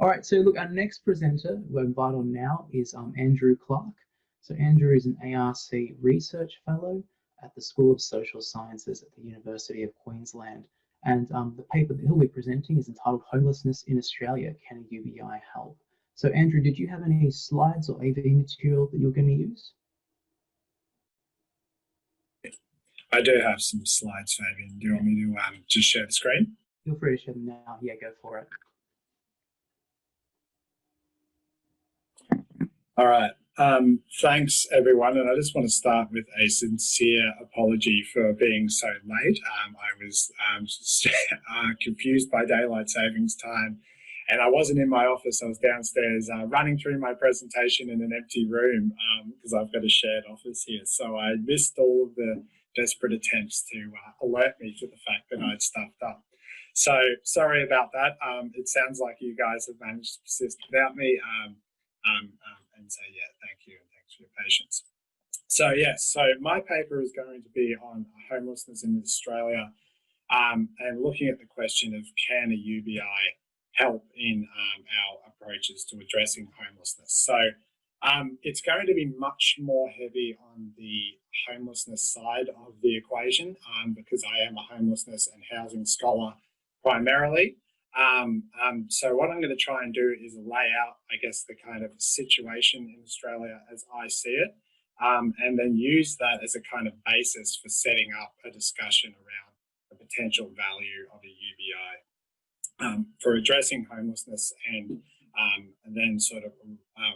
All right, so look, our next presenter we're invited on now is Andrew Clark. So Andrew is an ARC Research Fellow at the School of Social Sciences at the University of Queensland. And the paper that he'll be presenting is entitled Homelessness in Australia, Can a UBI Help? So Andrew, did you have any slides or AV material that you're going to use? I do have some slides, Fabian. Do you want me to just share the screen? Feel free to share them now. Yeah, go for it. All right. Thanks, everyone. And I just want to start with a sincere apology for being so late. I was confused by daylight savings time, and I wasn't in my office. I was downstairs running through my presentation in an empty room because I've got a shared office here. So I missed all of the desperate attempts to alert me to the fact that I'd stuffed up. So sorry about that. It sounds like you guys have managed to persist without me. And so, yeah, thank you and thanks for your patience. So, yes, so my paper is going to be on homelessness in Australia and looking at the question of can a UBI help in our approaches to addressing homelessness. So it's going to be much more heavy on the homelessness side of the equation because I am a homelessness and housing scholar primarily. So what I'm going to try and do is lay out, I guess, the kind of situation in Australia as I see it, and then use that as a kind of basis for setting up a discussion around the potential value of a UBI for addressing homelessness, and then sort of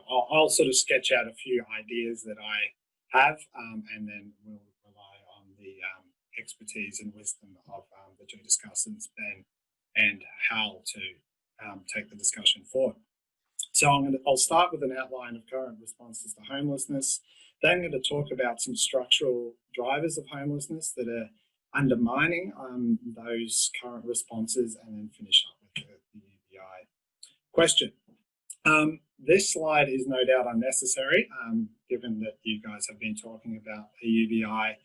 I'll sort of sketch out a few ideas that I have, and then we'll rely on the expertise and wisdom of the two discussants, Ben and how to take the discussion forward. So I'll start with an outline of current responses to homelessness. Then I'm going to talk about some structural drivers of homelessness that are undermining those current responses, and then finish up with the UBI question. This slide is no doubt unnecessary, given that you guys have been talking about a UBI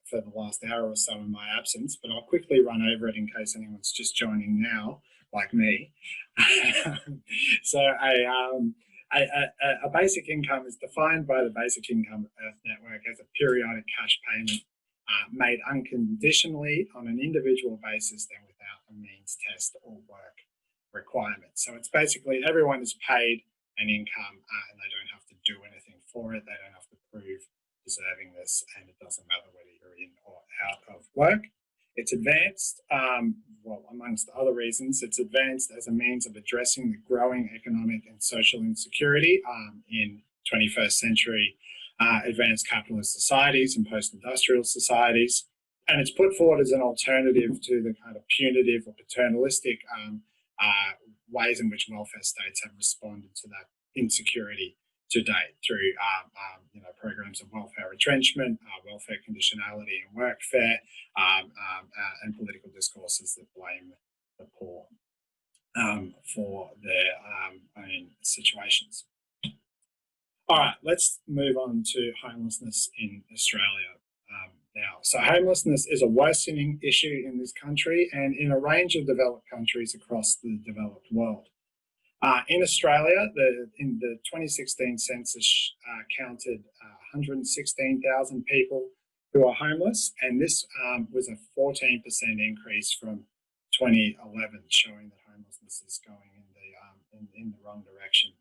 for the last hour or so in my absence, but I'll quickly run over it in case anyone's just joining now, like me. So a basic income is defined by the Basic Income Earth Network as a periodic cash payment made unconditionally on an individual basis, then without a means test or work requirement. So it's basically everyone is paid an income and they don't have to do anything for it. They don't have to prove deserving this, and it doesn't matter whether you're in or out of work. It's advanced, well, amongst other reasons, it's advanced as a means of addressing the growing economic and social insecurity in 21st century advanced capitalist societies and post-industrial societies. And it's put forward as an alternative to the kind of punitive or paternalistic ways in which welfare states have responded to that insecurity to date through programs of welfare retrenchment, welfare conditionality and workfare, and political discourses that blame the poor for their own situations. All right, let's move on to homelessness in Australia now. So homelessness is a worsening issue in this country and in a range of developed countries across the developed world. In Australia, in the 2016 census counted 116,000 people who are homeless, and this was a 14% increase from 2011, showing that homelessness is going in the wrong direction.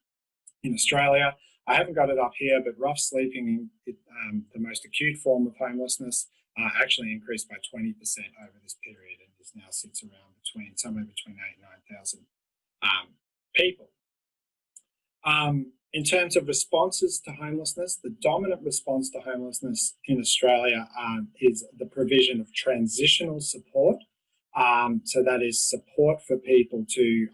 In Australia, I haven't got it up here, but rough sleeping, the most acute form of homelessness, actually increased by 20% over this period, and this now sits around somewhere between 8,000 and 9,000 people. In terms of responses to homelessness, the dominant response to homelessness in Australia is the provision of transitional support. So that is support for people to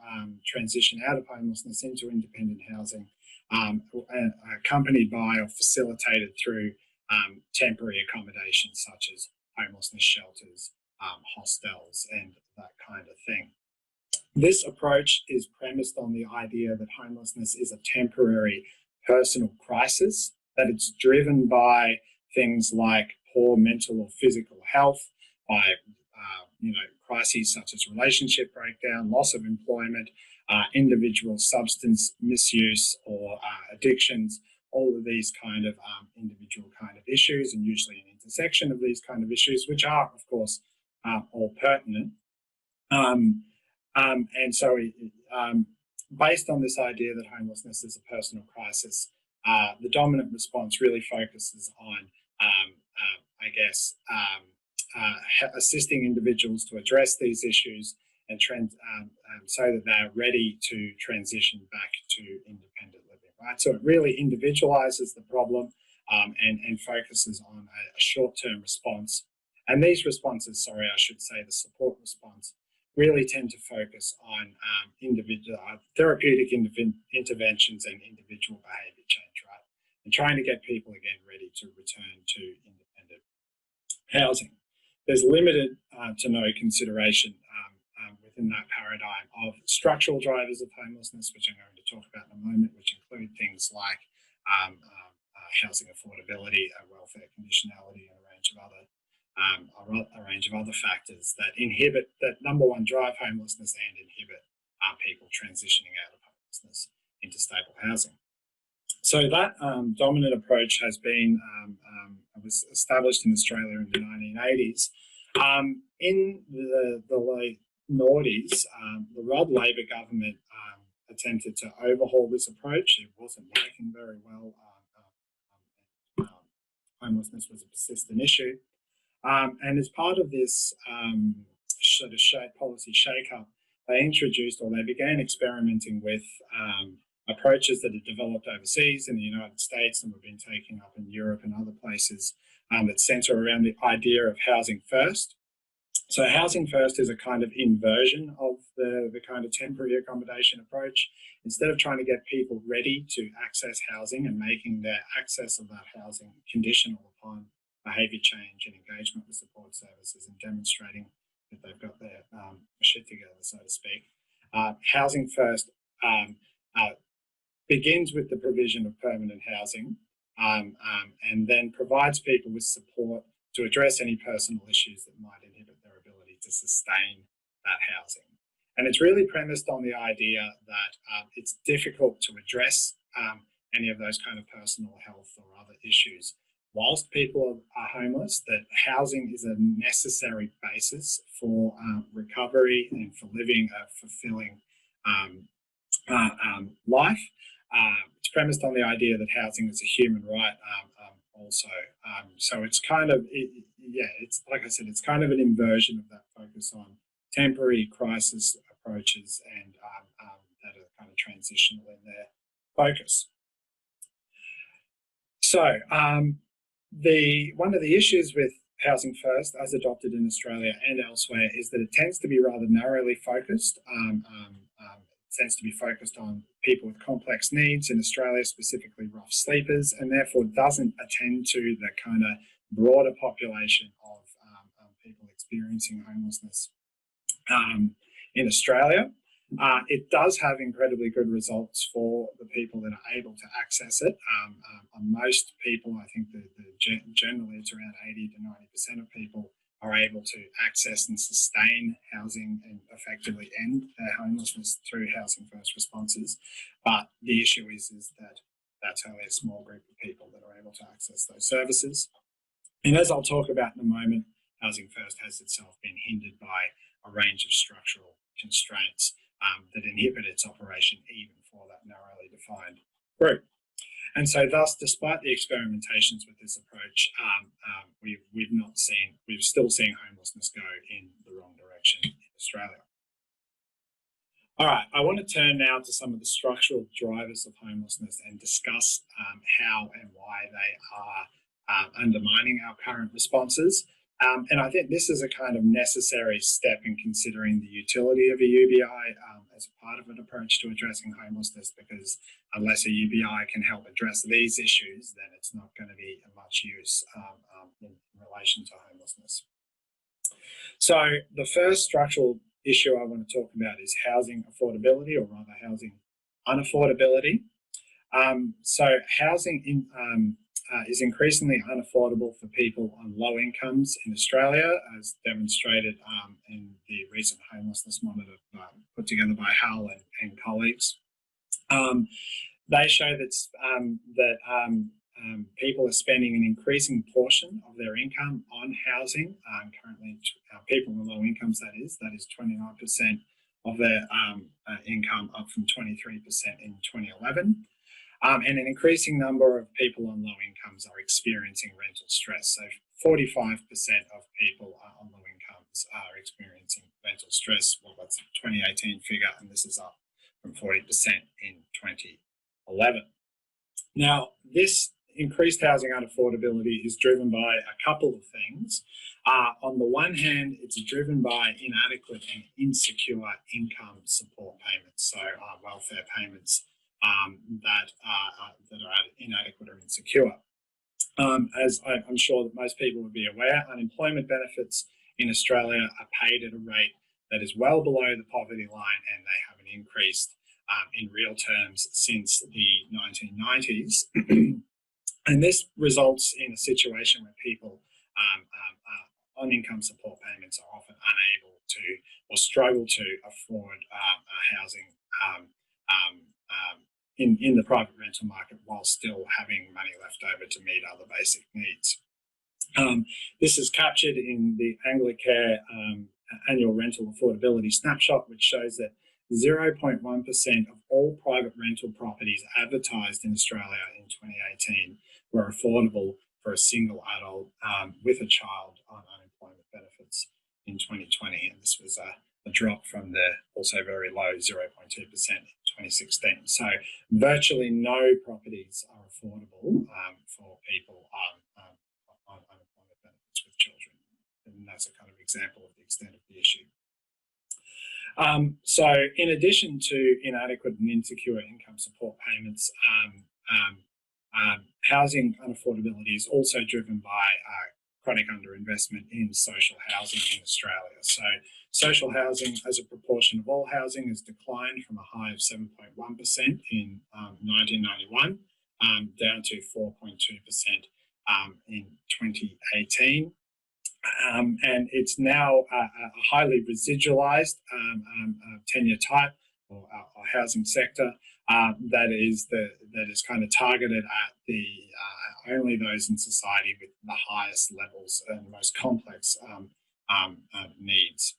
transition out of homelessness into independent housing, accompanied by or facilitated through temporary accommodations such as homelessness shelters, hostels, and that kind of thing. This approach is premised on the idea that homelessness is a temporary personal crisis, that it's driven by things like poor mental or physical health, by crises such as relationship breakdown, loss of employment, individual substance misuse or addictions, all of these kind of individual kind of issues, and usually an intersection of these kind of issues, which are, of course, all pertinent. And so based on this idea that homelessness is a personal crisis, the dominant response really focuses on, assisting individuals to address these issues and so that they're ready to transition back to independent living, right? So it really individualizes the problem and focuses on a short-term response. And these responses, the support response, really tend to focus on individual therapeutic interventions and individual behaviour change, right? And trying to get people again ready to return to independent housing. There's limited to no consideration within that paradigm of structural drivers of homelessness, which I'm going to talk about in a moment, which include things like housing affordability, welfare conditionality, and a range of other factors that inhibit, that number one, drive homelessness and inhibit people transitioning out of homelessness into stable housing. So that dominant approach has been, was established in Australia in the 1980s. In the late noughties, the Rudd Labor government attempted to overhaul this approach. It wasn't working very well. Homelessness was a persistent issue. And as part of this sort of policy shake-up, they began experimenting with approaches that had developed overseas in the United States and were being taken up in Europe and other places that centre around the idea of housing first. So housing first is a kind of inversion of the kind of temporary accommodation approach. Instead of trying to get people ready to access housing and making their access of that housing conditional upon behaviour change and engagement with support services and demonstrating that they've got their shit together, so to speak, housing first begins with the provision of permanent housing and then provides people with support to address any personal issues that might inhibit their ability to sustain that housing. And it's really premised on the idea that it's difficult to address any of those kind of personal health or other issues whilst people are homeless, that housing is a necessary basis for recovery and for living a fulfilling life. It's premised on the idea that housing is a human right also. So it's kind of, it's like I said, it's kind of an inversion of that focus on temporary crisis approaches and that are kind of transitional in their focus. So one of the issues with housing first, as adopted in Australia and elsewhere, is that it tends to be rather narrowly focused. It tends to be focused on people with complex needs, in Australia specifically rough sleepers, and therefore doesn't attend to the kind of broader population of people experiencing homelessness in Australia. It does have incredibly good results for the people that are able to access it. On most people, I think generally it's around 80 to 90% of people are able to access and sustain housing and effectively end their homelessness through housing first responses. But the issue is that that's only a small group of people that are able to access those services. And as I'll talk about in a moment, housing first has itself been hindered by a range of structural constraints that inhibit its operation even for that narrowly defined group. And so thus, despite the experimentations with this approach, we've still seen homelessness go in the wrong direction in Australia. All right, I want to turn now to some of the structural drivers of homelessness and discuss how and why they are undermining our current responses. And I think this is a kind of necessary step in considering the utility of a UBI as a part of an approach to addressing homelessness, because unless a UBI can help address these issues, then it's not going to be of much use in relation to homelessness. So the first structural issue I want to talk about is housing affordability, or rather housing unaffordability. So housing is increasingly unaffordable for people on low incomes in Australia, as demonstrated in the recent homelessness monitor put together by Hal and colleagues. They show that people are spending an increasing portion of their income on housing. Currently, people with low incomes, that is 29% of their income, up from 23% in 2011. And an increasing number of people on low incomes are experiencing rental stress. So 45% of people on low incomes are experiencing rental stress. Well, that's a 2018 figure, and this is up from 40% in 2011. Now, this increased housing unaffordability is driven by a couple of things. On the one hand, it's driven by inadequate and insecure income support payments, so welfare payments that are inadequate or insecure. As I'm sure that most people would be aware, unemployment benefits in Australia are paid at a rate that is well below the poverty line, and they haven't increased in real terms since the 1990s. And this results in a situation where people on income support payments are often unable to or struggle to afford housing in the private rental market, while still having money left over to meet other basic needs. This is captured in the Anglicare annual rental affordability snapshot, which shows that 0.1% of all private rental properties advertised in Australia in 2018 were affordable for a single adult with a child on unemployment benefits in 2020. And this was a drop from the also very low 0.2% in 2016. So virtually no properties are affordable for people on unemployment benefits with children. And that's a kind of example of the extent of the issue. So in addition to inadequate and insecure income support payments, housing unaffordability is also driven by chronic underinvestment in social housing in Australia. So social housing as a proportion of all housing has declined from a high of 7.1% in 1991 down to 4.2% in 2018. And it's now a highly residualized tenure type or housing sector that is kind of targeted at the only those in society with the highest levels and most complex needs.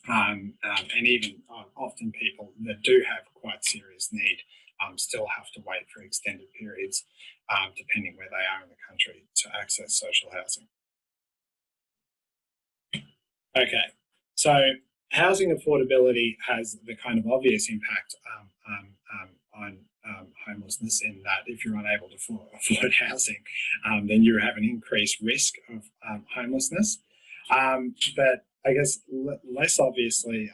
And even often people that do have quite serious need still have to wait for extended periods, depending where they are in the country, to access social housing. Okay, so housing affordability has the kind of obvious impact on homelessness, in that if you're unable to afford housing, then you have an increased risk of homelessness. But I guess less obviously,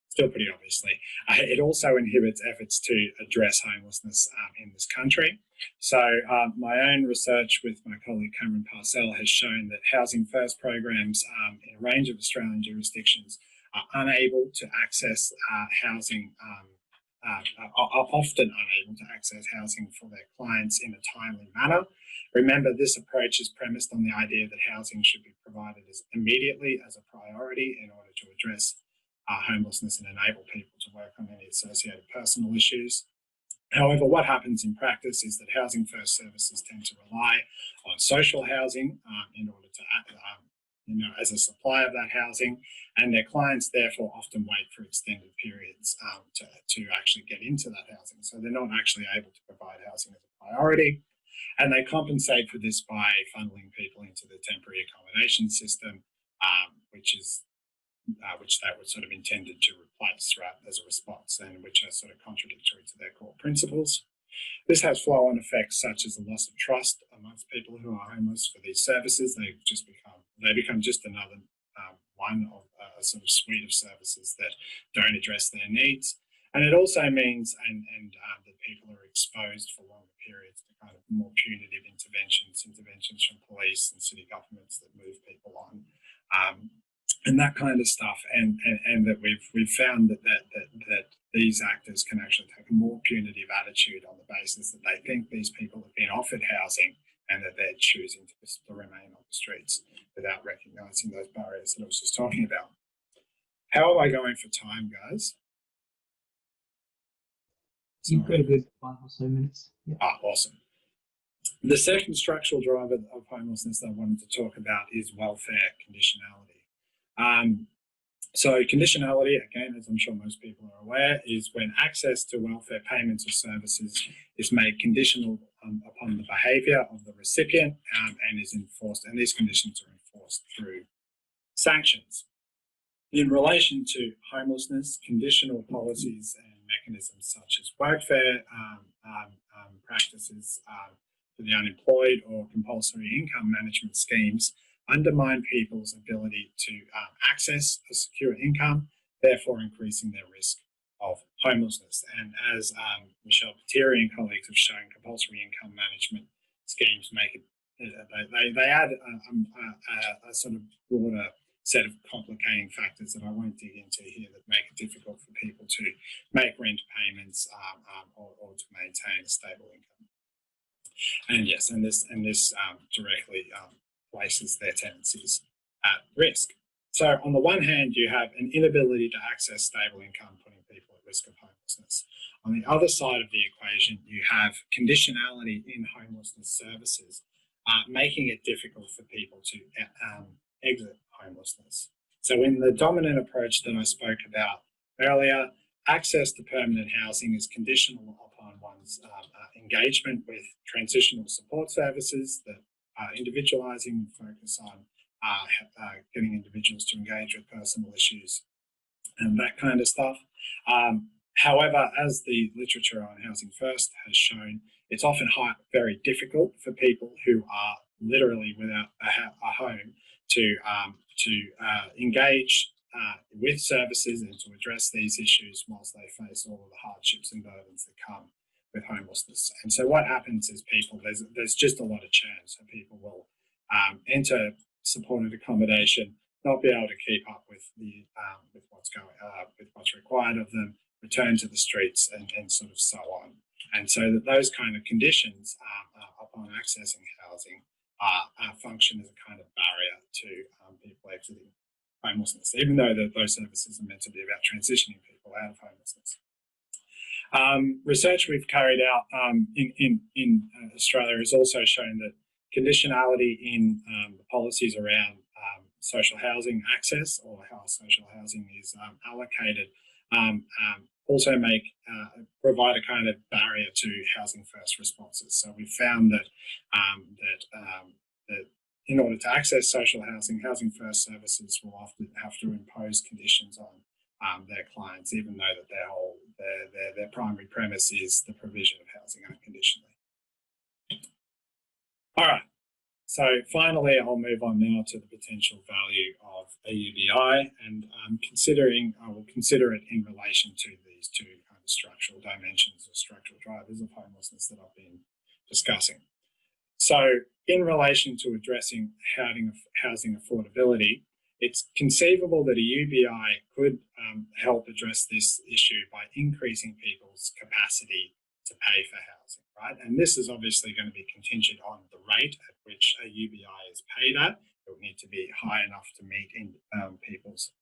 still pretty obviously, it also inhibits efforts to address homelessness in this country. So my own research with my colleague Cameron Parcell has shown that Housing First programs in a range of Australian jurisdictions are unable to access housing, are often unable to access housing for their clients in a timely manner. Remember, this approach is premised on the idea that housing should be provided immediately as a priority in order to address homelessness and enable people to work on any associated personal issues. However, what happens in practice is that Housing First services tend to rely on social housing in order to, as a supply of that housing, and their clients therefore often wait for extended periods to actually get into that housing. So they're not actually able to provide housing as a priority, and they compensate for this by funneling people into the temporary accommodation system, which they were sort of intended to replace, right, as a response, and which are sort of contradictory to their core principles. This has flow-on effects such as the loss of trust amongst people who are homeless for these services. They become just another one of a sort of suite of services that don't address their needs. And it also means that people are exposed for longer periods to kind of more punitive interventions from police and city governments that move people on. And that kind of stuff, and that we've found that these actors can actually take a more punitive attitude on the basis that they think these people have been offered housing and that they're choosing to remain on the streets without recognising those barriers that I was just talking about. How am I going for time, guys? You've got a good 5 or so minutes. Yeah. Awesome. The second structural driver of homelessness that I wanted to talk about is welfare conditionality. So conditionality, again, as I'm sure most people are aware, is when access to welfare payments or services is made conditional upon the behaviour of the recipient and is enforced, and these conditions are enforced through sanctions. In relation to homelessness, conditional policies and mechanisms such as workfare practices for the unemployed or compulsory income management schemes undermine people's ability to access a secure income, therefore increasing their risk of homelessness. And as Michelle Pateri and colleagues have shown, compulsory income management schemes make it, they add a sort of broader set of complicating factors that I won't dig into here that make it difficult for people to make rent payments or to maintain a stable income. And yes, and this directly places their tenancies at risk. So on the one hand, you have an inability to access stable income, putting people at risk of homelessness. On the other side of the equation, you have conditionality in homelessness services, making it difficult for people to exit homelessness. So in the dominant approach that I spoke about earlier, access to permanent housing is conditional upon one's engagement with transitional support services that are individualising and focus on getting individuals to engage with personal issues and that kind of stuff. However, as the literature on Housing First has shown, it's often very difficult for people who are literally without a home to engage with services and to address these issues whilst they face all of the hardships and burdens that come with homelessness. And so what happens is there's just a lot of churn. So people will enter supported accommodation, not be able to keep up with what's required of them, return to the streets and sort of so on. And so that those kind of conditions upon accessing housing function as a kind of barrier to people exiting homelessness, even though those services are meant to be about transitioning people out of homelessness. Research we've carried out in Australia has also shown that conditionality in the policies around social housing access or how social housing is allocated also provide a kind of barrier to housing first responses. So we've found that that in order to access social housing, housing first services will often have to impose conditions on their clients, even though that their primary premise is the provision of housing unconditionally. All right. So finally, I'll move on now to the potential value of a UBI, and I will consider it in relation to these two kind of structural dimensions or structural drivers of homelessness that I've been discussing. So in relation to addressing housing affordability, it's conceivable that a UBI could help address this issue by increasing people's capacity to pay for housing, right? And this is obviously going to be contingent on the rate at which a UBI is paid at. It would need to be high enough to meet people's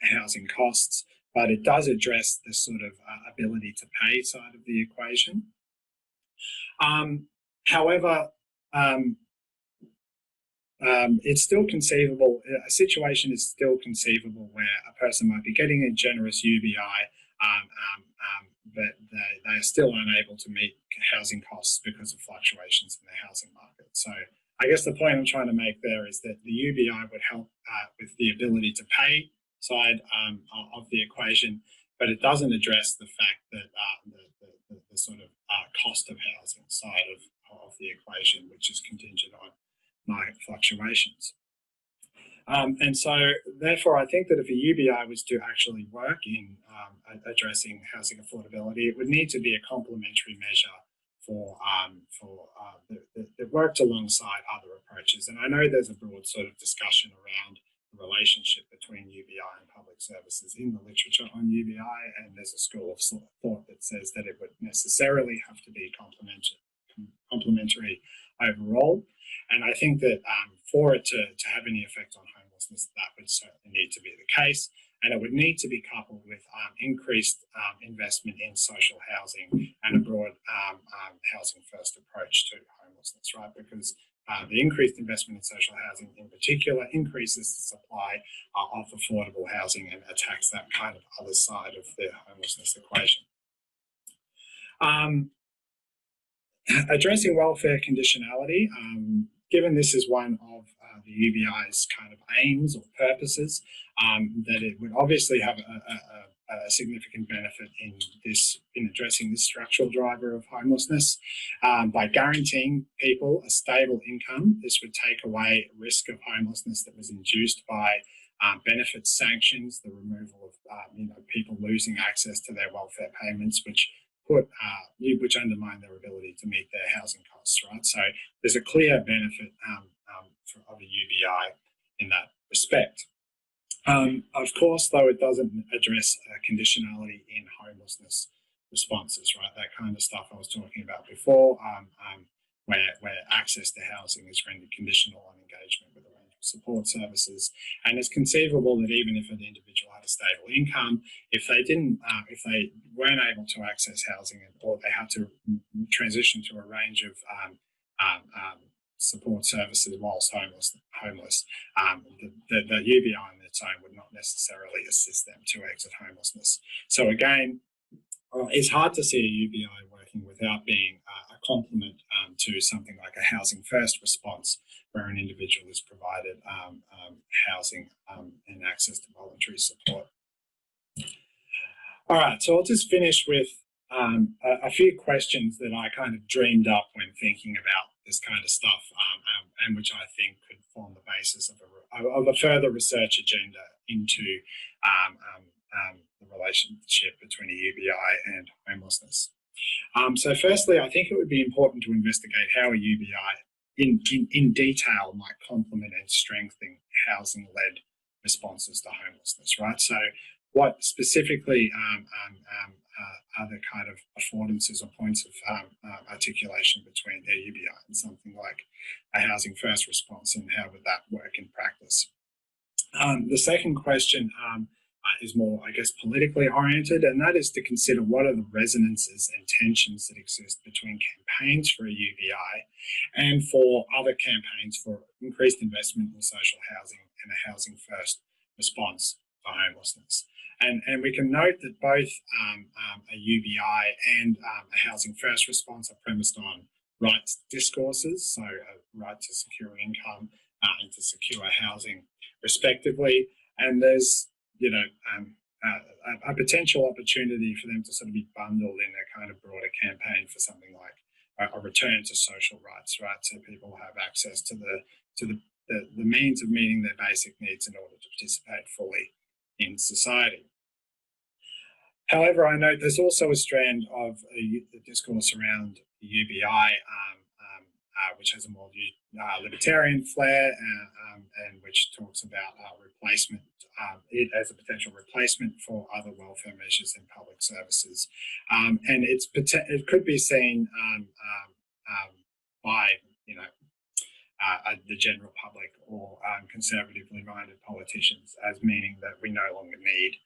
housing costs, but it does address the sort of ability to pay side of the equation. However, it's still conceivable, a situation is still conceivable where a person might be getting a generous UBI, but they are still unable to meet housing costs because of fluctuations in the housing market. So I guess the point I'm trying to make there is that the UBI would help with the ability to pay side of the equation, but it doesn't address the fact that the sort of cost of housing side of the equation, which is contingent on market fluctuations. And so therefore, I think that if a UBI was to actually work in addressing housing affordability, it would need to be a complementary measure that worked alongside other approaches. And I know there's a broad sort of discussion around the relationship between UBI and public services in the literature on UBI, and there's a school of thought that says that it would necessarily have to be complementary overall. And I think that for it to have any effect on homelessness, that would certainly need to be the case. And it would need to be coupled with increased investment in social housing and a broad housing first approach to homelessness, right? Because the increased investment in social housing in particular increases the supply of affordable housing and attacks that kind of other side of the homelessness equation. Addressing welfare conditionality, given this is one of the UBI's kind of aims or purposes, that it would obviously have a significant benefit in addressing this structural driver of homelessness. By guaranteeing people a stable income, this would take away risk of homelessness that was induced by benefit sanctions, the removal of people losing access to their welfare payments, which undermine their ability to meet their housing costs, right? So there's a clear benefit of a UBI in that respect. Of course, though, it doesn't address conditionality in homelessness responses, right? That kind of stuff I was talking about before, where access to housing is rendered conditional on engagement with a range of support services. And it's conceivable that even if an individual had a stable income, if they weren't able to access housing, or they had to transition to a range of support services whilst homeless, the UBI on its own would not necessarily assist them to exit homelessness. So again, it's hard to see a UBI working without being a complement to something like a housing first response, where an individual is provided housing and access to voluntary support. All right, so I'll just finish with a few questions that I kind of dreamed up when thinking about this kind of stuff, and which I think could form the basis of a further research agenda into the relationship between a UBI and homelessness. So firstly, I think it would be important to investigate how a UBI in detail might complement and strengthen housing-led responses to homelessness, right? So what specifically are the kind of affordances or points of articulation between a UBI and something like a housing first response, and how would that work in practice? The second question is more, I guess, politically oriented, and that is to consider what are the resonances and tensions that exist between campaigns for a UBI and for other campaigns for increased investment in social housing and a housing first response to homelessness. And we can note that both a UBI and a housing first response are premised on rights discourses, so a right to secure income and to secure housing respectively. And there's a potential opportunity for them to sort of be bundled in a kind of broader campaign for something like a return to social rights, right? So people have access to the means of meeting their basic needs in order to participate fully in society. However, I note there's also a strand of the discourse around the UBI, which has a more libertarian flair, and which talks about replacement, it as a potential replacement for other welfare measures in public services. And it could be seen by the general public or conservatively minded politicians as meaning that we no longer need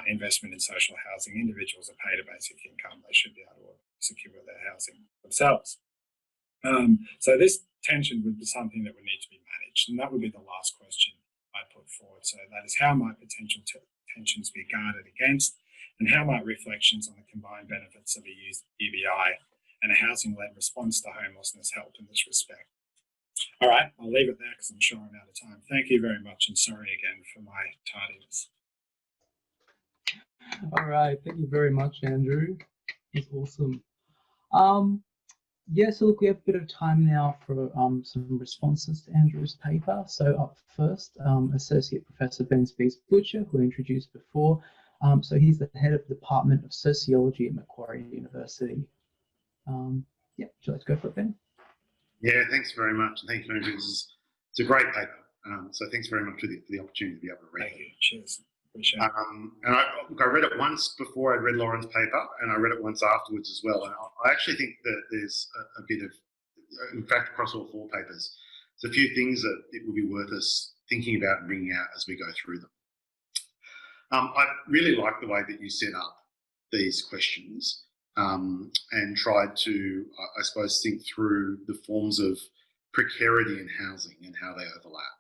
investment in social housing. Individuals are paid a basic income. They should be able to secure their housing themselves. So this tension would be something that would need to be managed. And that would be the last question I put forward. So that is, how might potential tensions be guarded against, and how might reflections on the combined benefits of a UBI and a housing-led response to homelessness help in this respect? All right, I'll leave it there because I'm sure I'm out of time. Thank you very much, and sorry again for my tardiness. All right, thank you very much, Andrew. That's awesome. Yeah, so look, we have a bit of time now for some responses to Andrew's paper. So up first, Associate Professor Ben Spies-Butcher, who I introduced before. So he's the head of the Department of Sociology at Macquarie University. Yeah, would you like to go for it, Ben? Yeah, thanks very much. Thank you, Andrew. It's a great paper. So thanks very much for the opportunity to be able to read Thank it. you. Cheers. Appreciate it. And I read it once before I read Lauren's paper, and I read it once afterwards as well. And I actually think that there's a bit of, in fact, across all 4 papers, there's a few things that it would be worth us thinking about and bringing out as we go through them. I really like the way that you set up these questions and tried to, I suppose, think through the forms of precarity in housing and how they overlap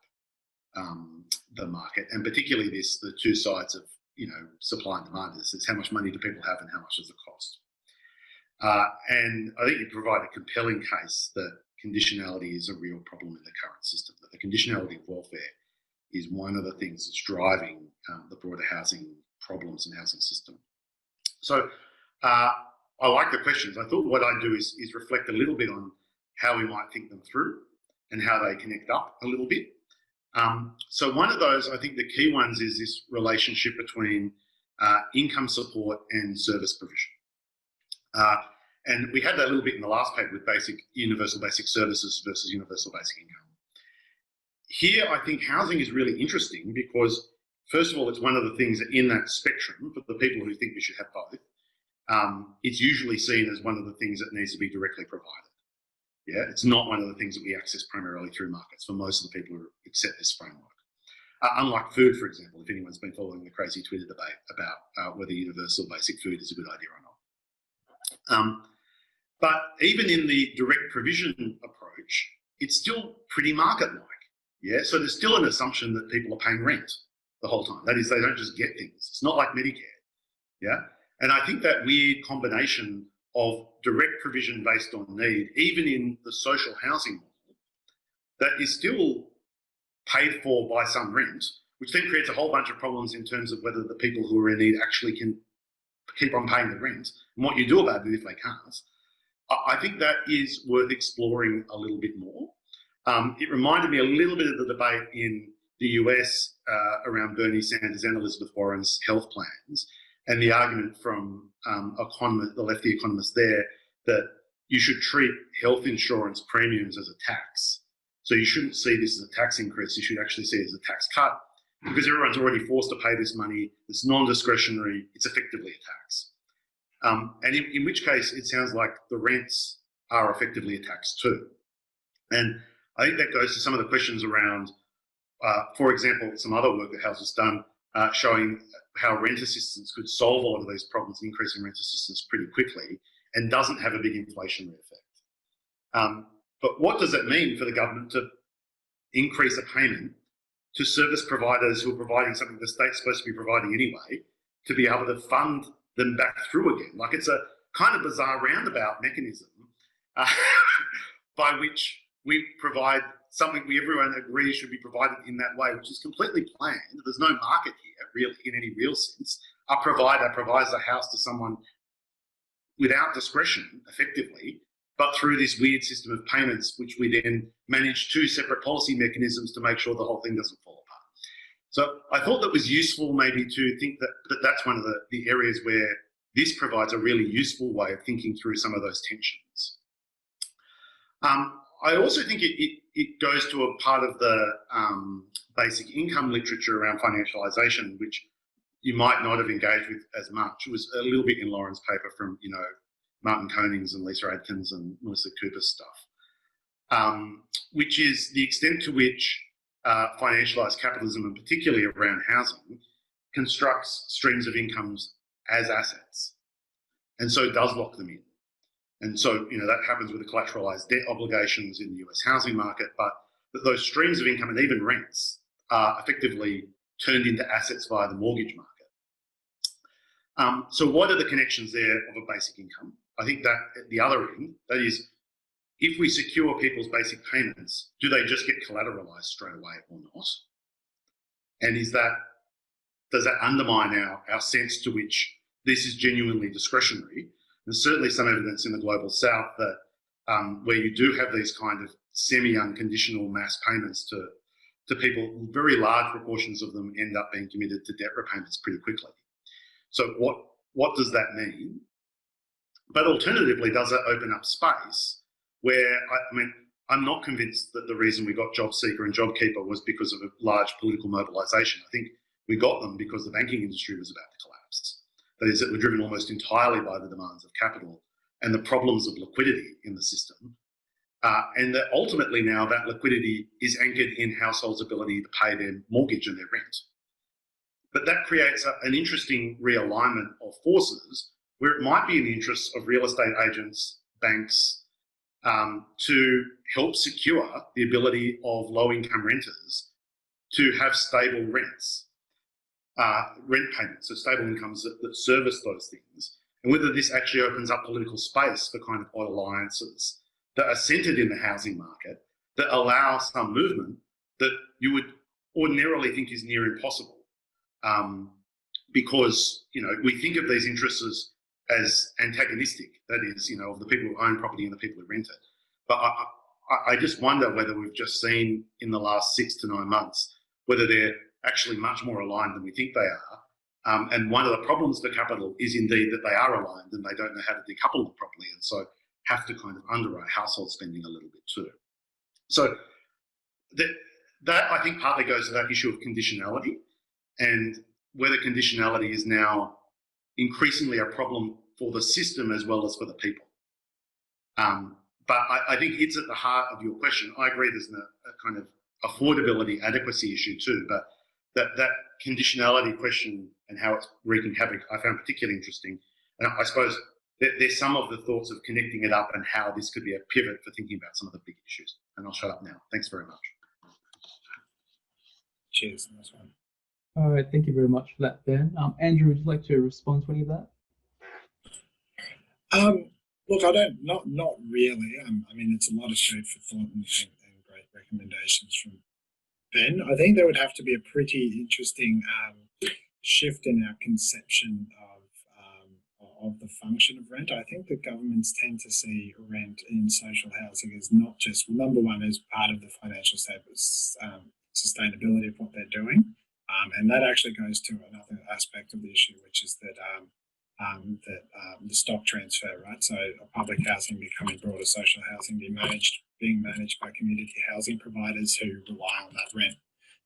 the market, and particularly the 2 sides of, supply and demand. It's how much money do people have and how much is the cost. And I think you provide a compelling case that conditionality is a real problem in the current system, that the conditionality of welfare is one of the things that's driving the broader housing problems and housing system. So I like the questions. I thought what I'd do is reflect a little bit on how we might think them through and how they connect up a little bit. So one of those, I think the key ones, is this relationship between income support and service provision. And we had that a little bit in the last paper with universal basic services versus universal basic income. Here, I think housing is really interesting because, first of all, it's one of the things that in that spectrum, for the people who think we should have both, it's usually seen as one of the things that needs to be directly provided. Yeah, it's not one of the things that we access primarily through markets for most of the people who accept this framework. Unlike food, for example, if anyone's been following the crazy Twitter debate about whether universal basic food is a good idea or not. But even in the direct provision approach, it's still pretty market-like. Yeah, so there's still an assumption that people are paying rent the whole time. That is, they don't just get things. It's not like Medicare. Yeah, and I think that weird combination of direct provision based on need, even in the social housing model, that is still paid for by some rent, which then creates a whole bunch of problems in terms of whether the people who are in need actually can keep on paying the rent and what you do about it if they can't. I think that is worth exploring a little bit more. It reminded me a little bit of the debate in the US around Bernie Sanders and Elizabeth Warren's health plans, and the argument from the lefty economists there that you should treat health insurance premiums as a tax. So you shouldn't see this as a tax increase, you should actually see it as a tax cut, because everyone's already forced to pay this money, it's non-discretionary, it's effectively a tax. And in which case it sounds like the rents are effectively a tax too. And I think that goes to some of the questions around, for example, some other work that House has done showing how rent assistance could solve a lot of these problems, increasing rent assistance pretty quickly, and doesn't have a big inflationary effect. But what does it mean for the government to increase a payment to service providers who are providing something the state's supposed to be providing anyway, to be able to fund them back through again? Like, it's a kind of bizarre roundabout mechanism by which we provide something everyone agrees should be provided in that way, which is completely planned. There's no market here, really, in any real sense. A provider provides a house to someone without discretion, effectively, but through this weird system of payments, which we then manage 2 separate policy mechanisms to make sure the whole thing doesn't fall apart. So I thought that was useful maybe to think that that's one of the areas where this provides a really useful way of thinking through some of those tensions. I also think it goes to a part of the basic income literature around financialisation, which you might not have engaged with as much. It was a little bit in Lauren's paper from, Martin Koning's and Lisa Adkins and Melissa Cooper's stuff, which is the extent to which financialised capitalism, and particularly around housing, constructs streams of incomes as assets, and so it does lock them in. And so, that happens with the collateralised debt obligations in the US housing market, but those streams of income and even rents are effectively turned into assets via the mortgage market. So what are the connections there of a basic income? I think that at the other end, that is, if we secure people's basic payments, do they just get collateralised straight away or not? And does that undermine our sense to which this is genuinely discretionary? There's certainly some evidence in the global south that where you do have these kind of semi-unconditional mass payments to people, very large proportions of them end up being committed to debt repayments pretty quickly. So what does that mean? But alternatively, does it open up space where, I'm not convinced that the reason we got JobSeeker and JobKeeper was because of a large political mobilisation. I think we got them because the banking industry was about to collapse. That is, it were driven almost entirely by the demands of capital and the problems of liquidity in the system. And that ultimately now that liquidity is anchored in households' ability to pay their mortgage and their rent. But that creates an interesting realignment of forces where it might be in the interests of real estate agents, banks, to help secure the ability of low-income renters to have stable rents, rent payments, so stable incomes that service those things, and whether this actually opens up political space for kind of odd alliances that are centred in the housing market that allow some movement that you would ordinarily think is near impossible. Because, you know, we think of these interests as antagonistic, that is, you know, of the people who own property and the people who rent it. But I just wonder whether we've just seen in the last 6 to 9 months, whether they're actually much more aligned than we think they are. And one of the problems for capital is indeed that they are aligned and they don't know how to decouple them properly, and so have to kind of underwrite household spending a little bit too. So that I think partly goes to that issue of conditionality, and whether conditionality is now increasingly a problem for the system as well as for the people. But I think it's at the heart of your question. I agree there's a kind of affordability adequacy issue too, but that conditionality question and how it's wreaking havoc I found particularly interesting. And I suppose there's some of the thoughts of connecting it up and how this could be a pivot for thinking about some of the big issues. And I'll shut up now. Thanks very much. Cheers. Nice one. All right, thank you very much for that, Ben. Andrew, would you like to respond to any of that? Look, I don't, not really. I mean, it's a lot of food for thought and great recommendations from Ben. I think there would have to be a pretty interesting shift in our conception of the function of rent. I think that governments tend to see rent in social housing as not just, well, number one, as part of the financial sustainability of what they're doing. And that actually goes to another aspect of the issue, which is that the stock transfer, right? So public housing becoming broader social housing, being managed by community housing providers who rely on that rent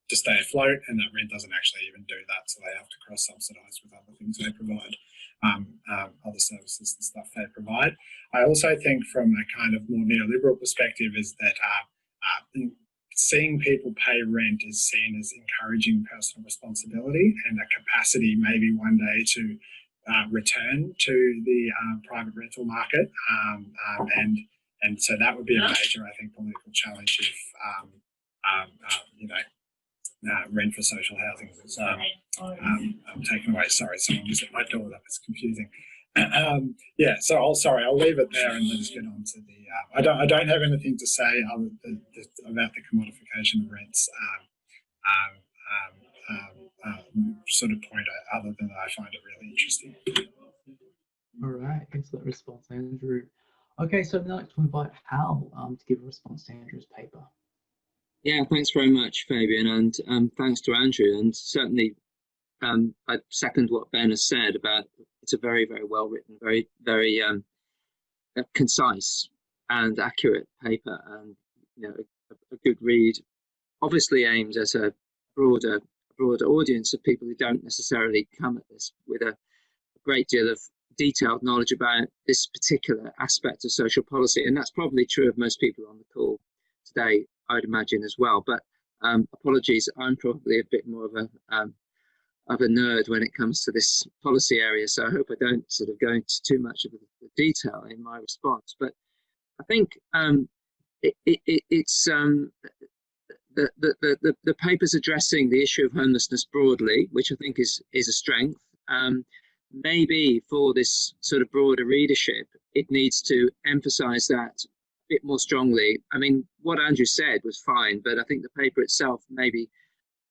to stay afloat, and that rent doesn't actually even do that, so they have to cross-subsidise with other things they provide, other services and stuff they provide. I also think from a kind of more neoliberal perspective is that seeing people pay rent is seen as encouraging personal responsibility and a capacity maybe one day to return to the private rental market, and so that would be a major, I think, political challenge if rent for social housing was taken away. Sorry, someone was at my door. That was confusing. Yeah, so I'll leave it there and let's get on to the. I don't have anything to say other than about the commodification of rents. Sort of point other than that I find it really interesting. All right, thanks for that response, Andrew. Okay, so now I'd like to invite Hal to give a response to Andrew's paper. Yeah, thanks very much, Fabian, and thanks to Andrew. And certainly, I second what Ben has said about it's a very, very well written, very, very concise and accurate paper, and a good read. Obviously, aimed at a broader audience of people who don't necessarily come at this with a great deal of detailed knowledge about this particular aspect of social policy, and that's probably true of most people on the call today, I'd imagine as well. But apologies, I'm probably a bit more of a nerd when it comes to this policy area, so I hope I don't sort of go into too much of the detail in my response. But I think it's the paper's addressing the issue of homelessness broadly, which I think is a strength. Maybe for this sort of broader readership, it needs to emphasise that a bit more strongly. I mean, what Andrew said was fine, but I think the paper itself maybe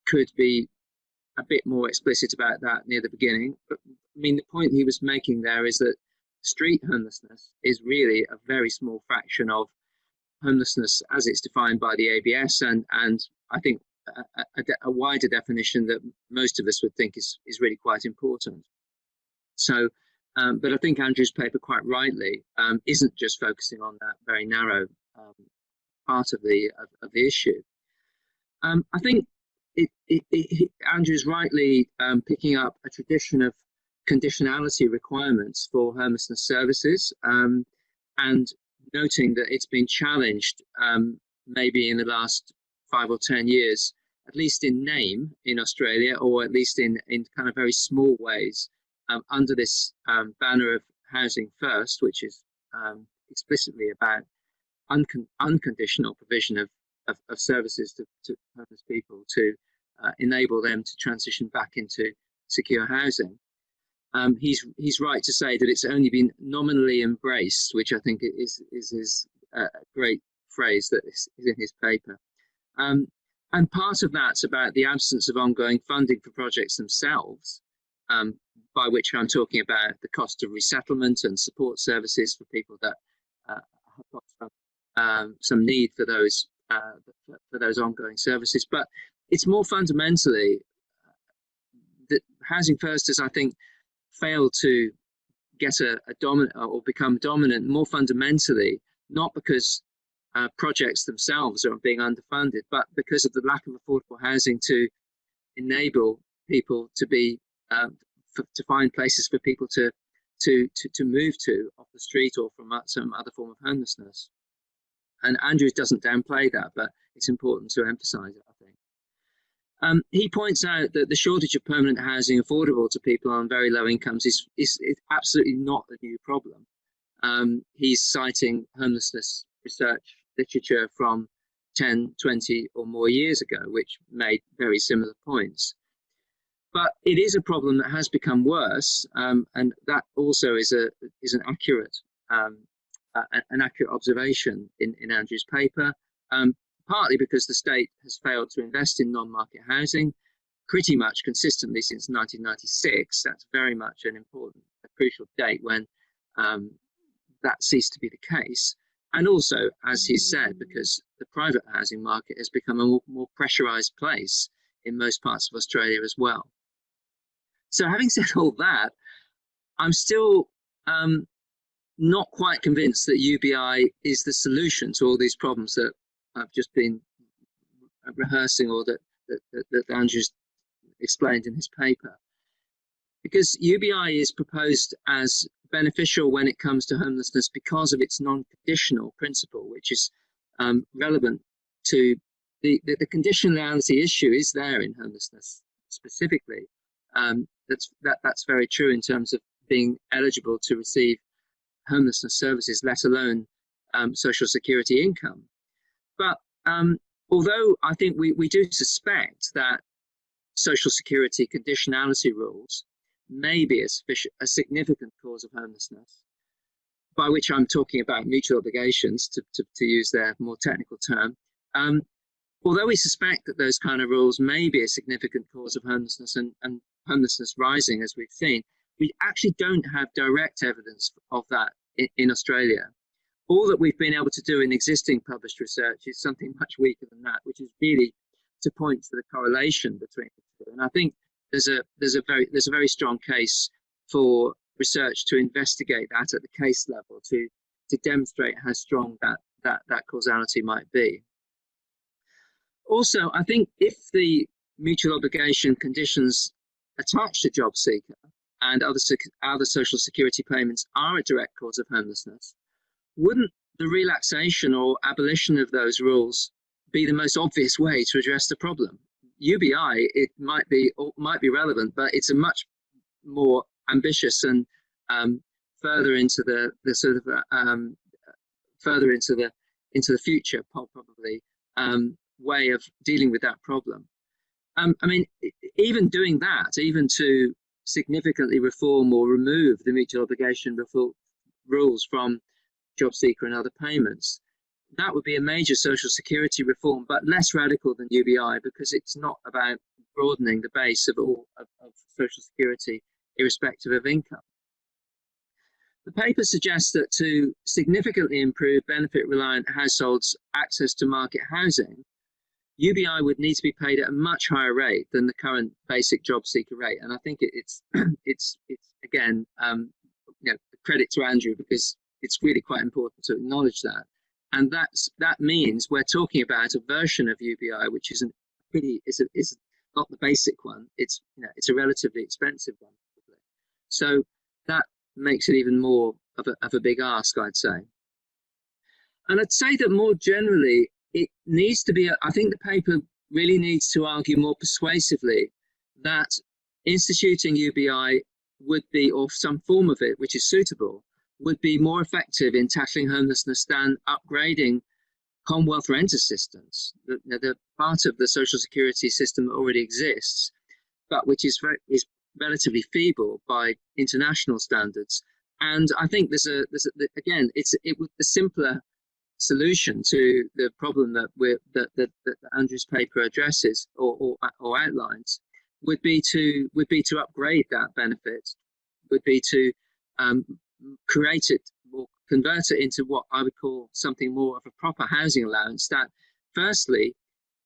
could be a bit more explicit about that near the beginning. But I mean, the point he was making there is that street homelessness is really a very small fraction of homelessness as it's defined by the ABS, and I think a wider definition that most of us would think is really quite important. So, but I think Andrew's paper quite rightly isn't just focusing on that very narrow part of the issue. I think Andrew's rightly picking up a tradition of conditionality requirements for homelessness services, and noting that it's been challenged maybe in the last 5 or 10 years, at least in name in Australia, or at least in kind of very small ways, under this banner of Housing First, which is explicitly about unconditional provision of services to homeless people to enable them to transition back into secure housing. He's right to say that it's only been nominally embraced, which I think is his great phrase that is in his paper. And part of that's about the absence of ongoing funding for projects themselves, by which I'm talking about the cost of resettlement and support services for people that have got some need for those ongoing services. But it's more fundamentally that Housing First has, I think, failed to get a dominant or become dominant more fundamentally, not because projects themselves are being underfunded, but because of the lack of affordable housing to enable people to be to find places for people to move to off the street or from some other form of homelessness. And Andrew doesn't downplay that, but it's important to emphasise it, I think. He points out that the shortage of permanent housing affordable to people on very low incomes is absolutely not a new problem. He's citing homelessness research literature from 10, 20 or more years ago, which made very similar points. But it is a problem that has become worse, and that also is an accurate observation in Andrew's paper, partly because the state has failed to invest in non-market housing pretty much consistently since 1996. That's very much a crucial date when that ceased to be the case. And also, as he said, because the private housing market has become a more pressurised place in most parts of Australia as well. So having said all that, I'm still not quite convinced that UBI is the solution to all these problems that I've just been rehearsing, or that Andrew's explained in his paper. Because UBI is proposed as beneficial when it comes to homelessness because of its non-conditional principle, which is relevant to the conditionality issue is there in homelessness specifically. That's very true in terms of being eligible to receive homelessness services, let alone social security income. But although I think we do suspect that social security conditionality rules may be a significant cause of homelessness, by which I'm talking about mutual obligations, to use their more technical term. Although we suspect that those kind of rules may be a significant cause of homelessness and homelessness rising, as we've seen, we actually don't have direct evidence of that in Australia. All that we've been able to do in existing published research is something much weaker than that, which is really to point to the correlation between the two. And I think there's a very strong case for research to investigate that at the case level to demonstrate how strong that causality might be. Also, I think if the mutual obligation conditions attached to job seeker and other social security payments are a direct cause of homelessness, wouldn't the relaxation or abolition of those rules be the most obvious way to address the problem? UBI, it might be relevant, but it's a much more ambitious and further into the future probably way of dealing with that problem. I mean, even doing that, even to significantly reform or remove the mutual obligation rules from job seeker and other payments, that would be a major social security reform, but less radical than UBI, because it's not about broadening the base of social security irrespective of income. The paper suggests that to significantly improve benefit-reliant households' access to market housing, UBI would need to be paid at a much higher rate than the current basic job seeker rate. And I think it's again, credit to Andrew, because it's really quite important to acknowledge that. And that means we're talking about a version of UBI which isn't is not the basic one. It's it's a relatively expensive one. So that makes it even more of a big ask, I'd say. And I'd say that more generally, it needs to be, I think the paper really needs to argue more persuasively that instituting UBI would be, or some form of it, which is suitable, would be more effective in tackling homelessness than upgrading Commonwealth rent assistance, the part of the social security system that already exists, but which is relatively feeble by international standards. And I think again, it's a simpler solution to the problem that Andrew's paper addresses or outlines would be to upgrade that benefit, would be to create it or convert it into what I would call something more of a proper housing allowance that, firstly,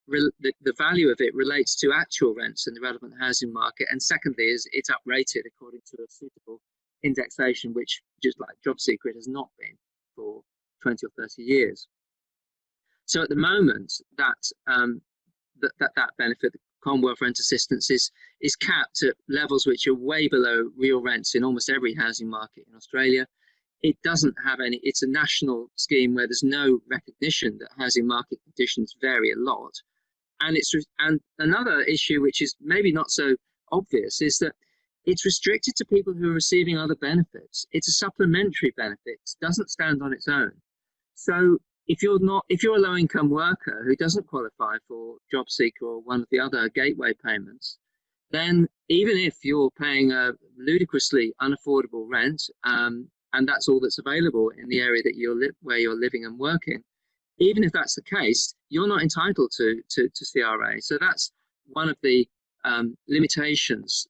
the value of it relates to actual rents in the relevant housing market, and secondly, is it's uprated according to a suitable indexation, which, just like job seeker, it has not been for 20 or 30 years. So at the moment, that benefit, the Commonwealth rent assistance, is capped at levels which are way below real rents in almost every housing market in Australia. It doesn't have any, it's a national scheme where there's no recognition that housing market conditions vary a lot. And another issue, which is maybe not so obvious, is that it's restricted to people who are receiving other benefits. It's a supplementary benefit, it doesn't stand on its own. So if you're a low-income worker who doesn't qualify for job seeker or one of the other gateway payments, then even if you're paying a ludicrously unaffordable rent, and that's all that's available in the area that where you're living and working, even if that's the case, you're not entitled to CRA. So that's one of the limitations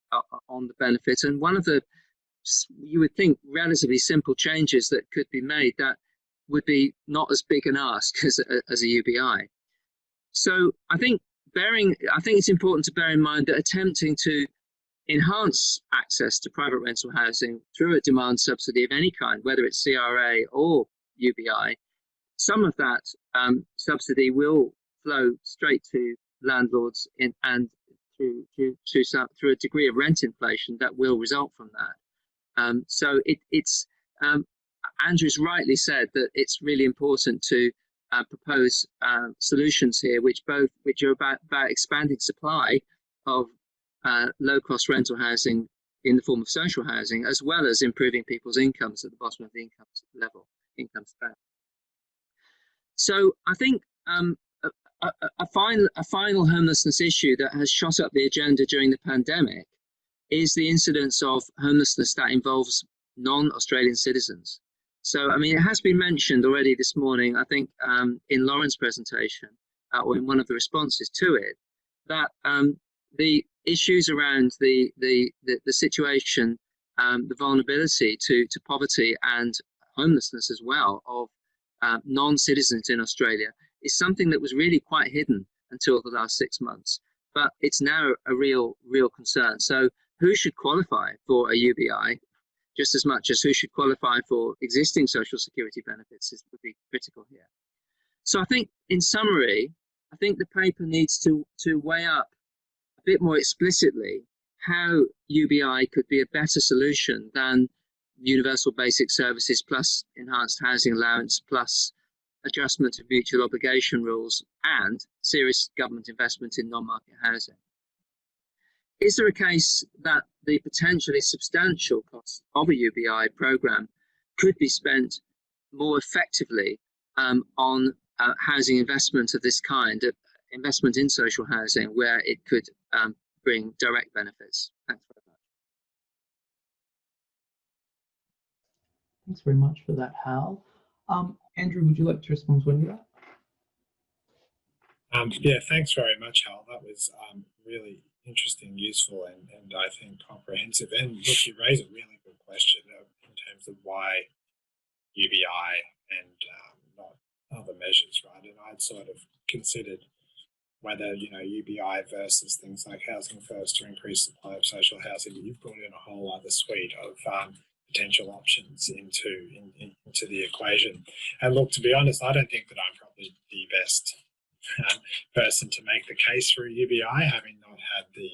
on the benefit, and one of the, you would think, relatively simple changes that could be made that would be not as big an ask as a UBI. So I think it's important to bear in mind that attempting to enhance access to private rental housing through a demand subsidy of any kind, whether it's CRA or UBI, some of that subsidy will flow straight to landlords and through a degree of rent inflation that will result from that. So it's Andrew's rightly said that it's really important to propose solutions here, which are about expanding supply of low-cost rental housing in the form of social housing, as well as improving people's incomes at the bottom of the income span. So I think a final homelessness issue that has shot up the agenda during the pandemic is the incidence of homelessness that involves non-Australian citizens. So, I mean, it has been mentioned already this morning, I think, in Lauren's presentation, or in one of the responses to it, that the issues around the situation, the vulnerability to poverty and homelessness as well of non-citizens in Australia is something that was really quite hidden until the last 6 months, but it's now a real concern. So who should qualify for a UBI, just as much as who should qualify for existing social security benefits would be critical here. So I think, in summary, I think the paper needs to weigh up a bit more explicitly how UBI could be a better solution than universal basic services plus enhanced housing allowance plus adjustment of mutual obligation rules and serious government investment in non-market housing. Is there a case that the potentially substantial costs of a UBI programme could be spent more effectively on housing investment of this kind, investment in social housing, where it could bring direct benefits? Thanks very much. Thanks very much for that, Hal. Andrew, would you like to respond to any of that? Yeah, thanks very much, Hal. That was really interesting, useful, and I think comprehensive. And look, you raise a really good question in terms of why UBI and not other measures, right? And I'd sort of considered whether, UBI versus things like Housing First to increase supply of social housing. You've brought in a whole other suite of potential options into the equation. And look, to be honest, I don't think that I'm probably the best person to make the case for a UBI, having not had the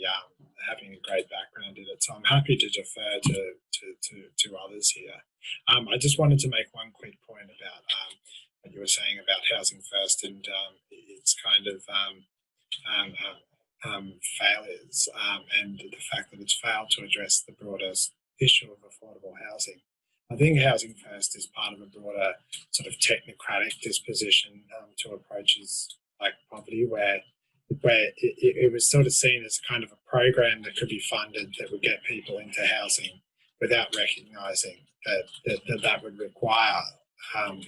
having a great background in it. So I'm happy to defer to others here. I just wanted to make one quick point about what you were saying about housing first and its kind of failures and the fact that it's failed to address the broader issue of affordable housing. I think housing first is part of a broader sort of technocratic disposition to approaches like poverty, where it was sort of seen as kind of a program that could be funded that would get people into housing without recognising that would require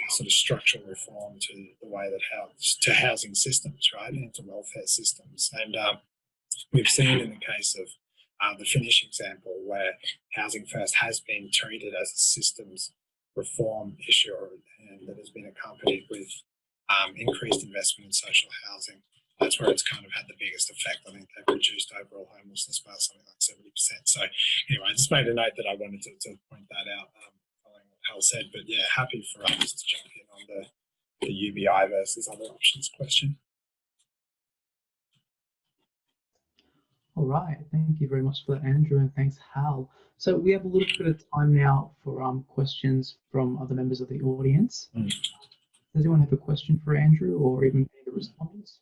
sort of structural reform to the way that housing systems, right, and to welfare systems. And we've seen in the case of the Finnish example where housing first has been treated as a systems reform issue and that has been accompanied with increased investment in social housing. That's where it's kind of had the biggest effect. I think they've reduced overall homelessness by something like 70%. So anyway, I just made a note that I wanted to point that out following what Hal said. But yeah, happy for others to jump in on the UBI versus other options question. All right, thank you very much for that, Andrew, and thanks, Hal. So we have a little bit of time now for questions from other members of the audience. Does anyone have a question for Andrew or even the respondents?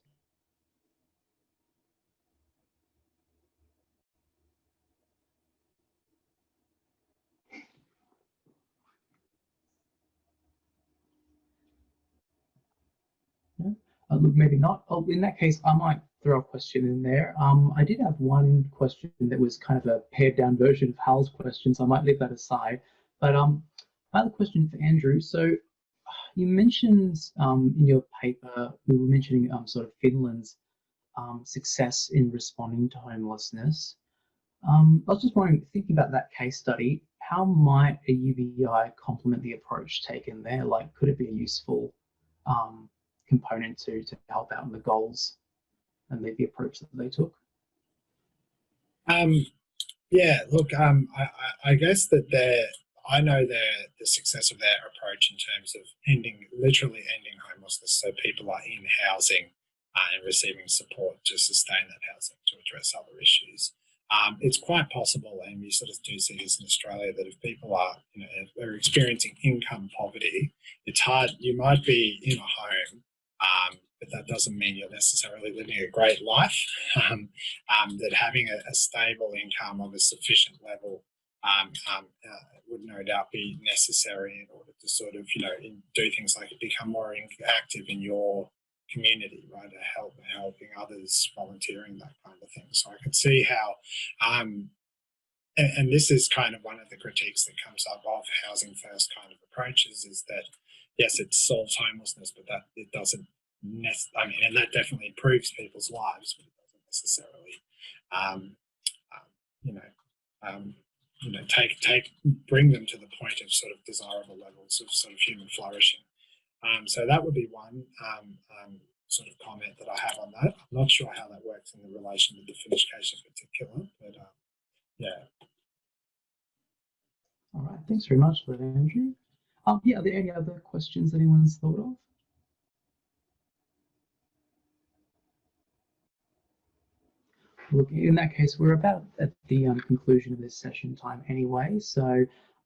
No? Look, maybe not. Oh, in that case, I might throw a question in there. I did have one question that was kind of a pared down version of Hal's question, so I might leave that aside. But I have a question for Andrew. So you mentioned in your paper, we were mentioning sort of Finland's success in responding to homelessness. I was just wondering, thinking about that case study, how might a UBI complement the approach taken there? Like, could it be a useful component to help out in the goals and the approach that they took? Yeah, look, I guess that I know the success of their approach in terms of literally ending homelessness, so people are in housing and receiving support to sustain that housing to address other issues. It's quite possible, and you sort of do see this in Australia, that if people are, are experiencing income poverty, it's hard. You might be in a home, but that doesn't mean you're necessarily living a great life. That having a stable income of a sufficient level would no doubt be necessary in order to sort of, do things like become more active in your community, right? Helping others, volunteering, that kind of thing. So I could see how, and this is kind of one of the critiques that comes up of housing first kind of approaches, is that yes, it solves homelessness, but that it doesn't. And that definitely improves people's lives, but it doesn't necessarily, bring them to the point of sort of desirable levels of sort of human flourishing. So that would be one sort of comment that I have on that. I'm not sure how that works in the relation to the Finnish case in particular, but yeah. All right, thanks very much for that, Andrew. Yeah, are there any other questions anyone's thought of? Look, in that case, we're about at the conclusion of this session time anyway, so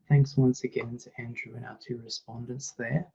thanks once again to Andrew and our two respondents there.